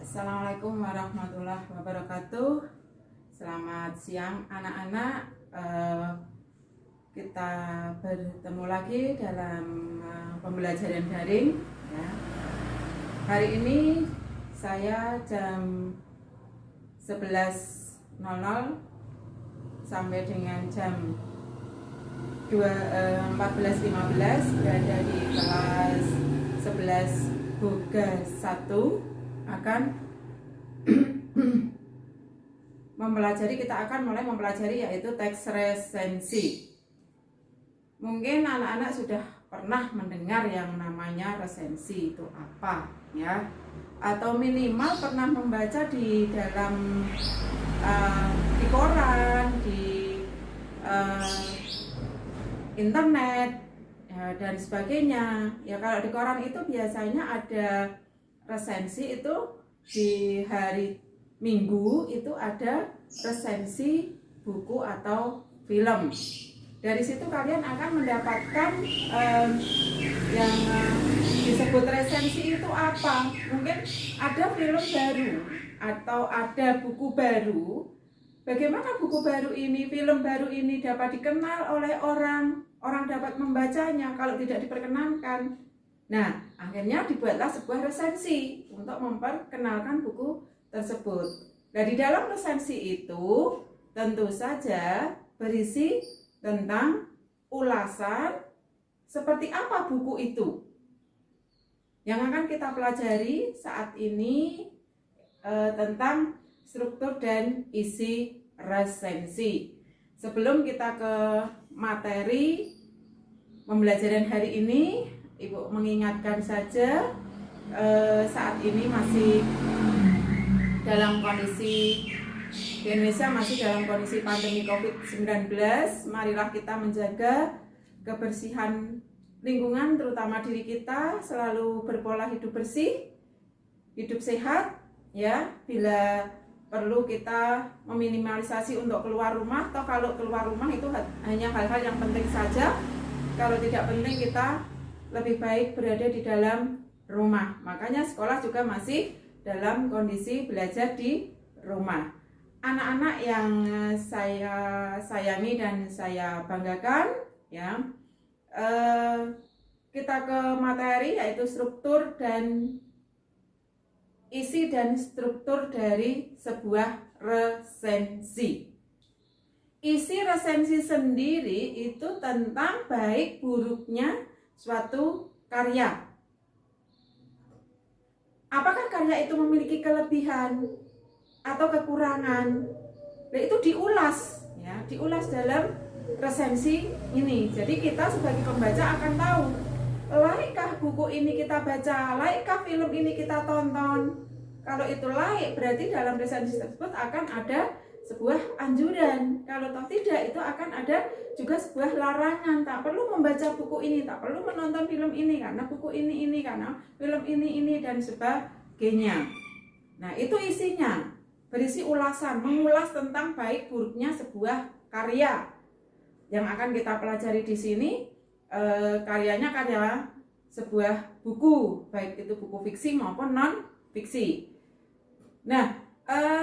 Assalamualaikum warahmatullahi wabarakatuh. Selamat siang anak-anak. Kita bertemu lagi dalam pembelajaran daring ya. Hari ini saya jam 11.00 sampai dengan jam 14.15 berada di kelas 11 Boga 1 akan kita akan mulai mempelajari yaitu teks resensi. Mungkin anak-anak sudah pernah mendengar yang namanya resensi itu apa ya, atau minimal pernah membaca di dalam di koran, di internet ya, dan sebagainya ya. Kalau di koran itu biasanya ada resensi, itu di hari Minggu itu ada resensi buku atau film. Dari situ kalian akan mendapatkan yang disebut resensi itu apa. Mungkin ada film baru atau ada buku baru. Bagaimana buku baru ini, film baru ini dapat dikenal oleh orang dapat membacanya kalau tidak diperkenankan. Nah, akhirnya dibuatlah sebuah resensi untuk memperkenalkan buku tersebut. Nah, di dalam resensi itu tentu saja berisi tentang ulasan seperti apa buku itu. Yang akan kita pelajari saat ini tentang struktur dan isi resensi. Sebelum kita ke materi pembelajaran hari ini, Ibu mengingatkan saja saat ini masih dalam kondisi di Indonesia, masih dalam kondisi pandemi COVID-19. Marilah kita menjaga kebersihan lingkungan, terutama diri kita, selalu berpola hidup bersih, hidup sehat ya. Bila perlu kita meminimalisasi untuk keluar rumah, atau kalau keluar rumah itu hanya hal-hal yang penting saja. Kalau tidak penting, kita lebih baik berada di dalam rumah. Makanya sekolah juga masih dalam kondisi belajar di rumah. Anak-anak yang saya sayangi dan saya banggakan ya, kita ke materi yaitu struktur dan isi dan struktur dari sebuah resensi. Isi resensi sendiri itu tentang baik buruknya suatu karya. Apakah karya itu memiliki kelebihan atau kekurangan? Nah, itu diulas ya, diulas dalam resensi ini. Jadi kita sebagai pembaca akan tahu, laikkah buku ini kita baca, laikkah film ini kita tonton. Kalau itu laik, berarti dalam resensi tersebut akan ada sebuah anjuran. Kalau toh tidak, itu akan ada juga sebuah larangan. Tak perlu membaca buku ini, tak perlu menonton film ini karena buku ini karena film ini dan sebagainya. Nah, itu isinya, berisi ulasan, mengulas tentang baik buruknya sebuah karya. Yang akan kita pelajari di sini karyanya karya sebuah buku, baik itu buku fiksi maupun non fiksi. Nah,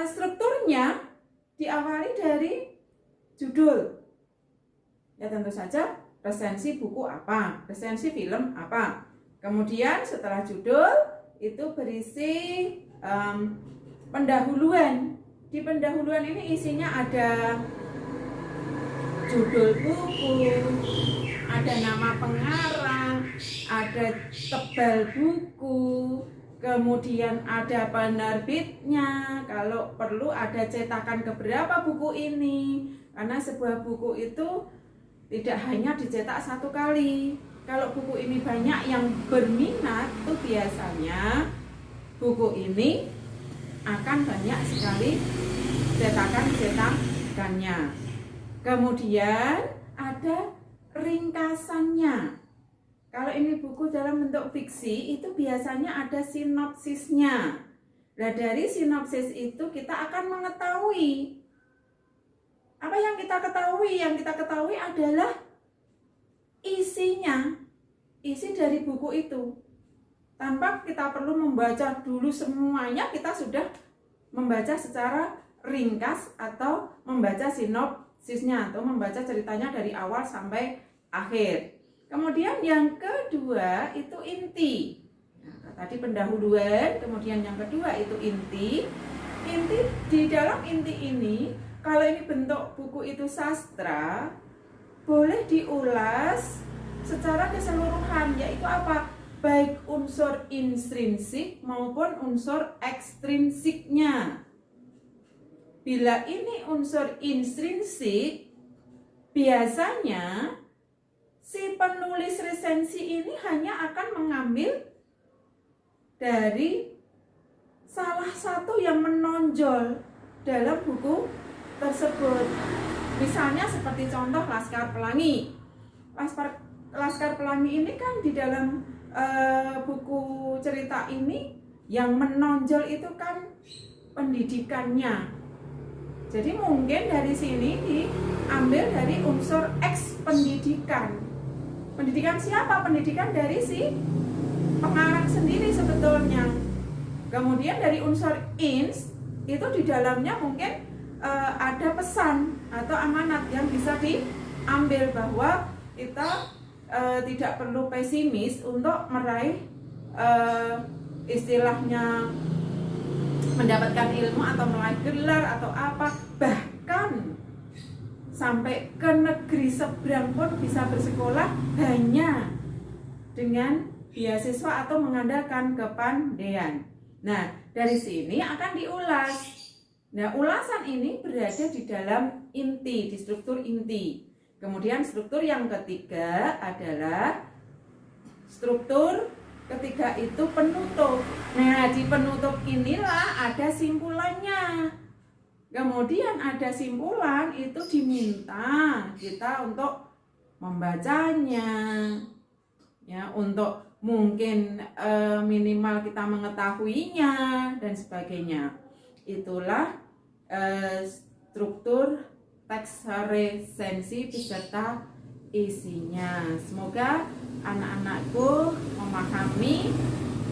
strukturnya diawali dari judul. Ya, tentu saja resensi buku apa, resensi film apa. Kemudian setelah judul itu berisi pendahuluan. Di pendahuluan ini isinya ada judul buku, ada nama pengarang, ada tebal buku, kemudian ada penerbitnya, kalau perlu ada cetakan keberapa buku ini. Karena sebuah buku itu tidak hanya dicetak satu kali. Kalau buku ini banyak yang berminat, itu biasanya buku ini akan banyak sekali cetakannya. Kemudian ada ringkasannya. Kalau ini buku dalam bentuk fiksi, itu biasanya ada sinopsisnya. Nah, dari sinopsis itu kita akan mengetahui apa yang kita ketahui. Yang kita ketahui adalah isinya, isi dari buku itu. tanpa kita perlu membaca dulu semuanya, kita sudah membaca secara ringkas atau membaca sinopsisnya atau membaca ceritanya dari awal sampai akhir. Kemudian yang kedua itu inti. Nah, tadi pendahuluan, kemudian yang kedua itu inti. Inti, di dalam inti ini, kalau ini bentuk buku itu sastra, boleh diulas secara keseluruhan, yaitu apa? Baik unsur intrinsik maupun unsur ekstrinsiknya. Bila ini unsur intrinsik, biasanya si penulis resensi ini hanya akan mengambil dari salah satu yang menonjol dalam buku tersebut. Misalnya seperti contoh Laskar Pelangi. Laskar Pelangi ini kan di dalam buku cerita ini yang menonjol itu kan pendidikannya. Jadi mungkin dari sini diambil dari unsur eks pendidikan. Pendidikan siapa? Pendidikan dari si pengarang sendiri sebetulnya. Kemudian dari unsur ins itu di dalamnya mungkin ada pesan atau amanat yang bisa diambil bahwa kita tidak perlu pesimis untuk meraih istilahnya mendapatkan ilmu atau meraih gelar atau apa, bahkan sampai ke negeri seberang pun bisa bersekolah hanya dengan beasiswa atau mengandalkan kepandaian. Nah, dari sini akan diulas. Nah, ulasan ini berada di dalam inti, di struktur inti. Kemudian struktur yang ketiga adalah struktur ketiga itu penutup. Nah, di penutup inilah ada simpulannya. Kemudian ada simpulan itu diminta kita untuk membacanya, ya, untuk mungkin minimal kita mengetahuinya dan sebagainya. Itulah struktur teks resensi beserta isinya. Semoga anak-anakku memahami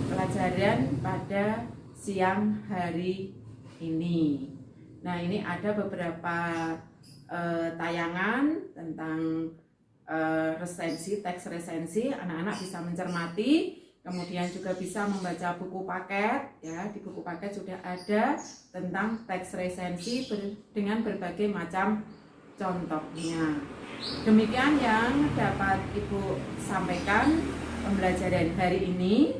pelajaran pada siang hari ini. Nah, ini ada beberapa tayangan tentang resensi, teks resensi. Anak-anak bisa mencermati, kemudian juga bisa membaca buku paket. Ya, di buku paket sudah ada tentang teks resensi dengan berbagai macam contohnya. Demikian yang dapat Ibu sampaikan pembelajaran hari ini.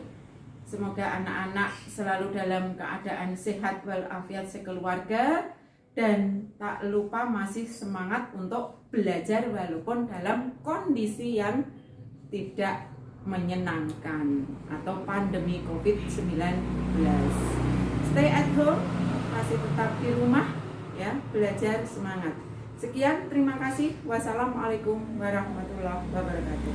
Semoga anak-anak selalu dalam keadaan sehat walafiat sekeluarga dan tak lupa masih semangat untuk belajar walaupun dalam kondisi yang tidak menyenangkan atau pandemi COVID-19. Stay at home, masih tetap di rumah ya, belajar semangat. Sekian, terima kasih. Wassalamualaikum warahmatullahi wabarakatuh.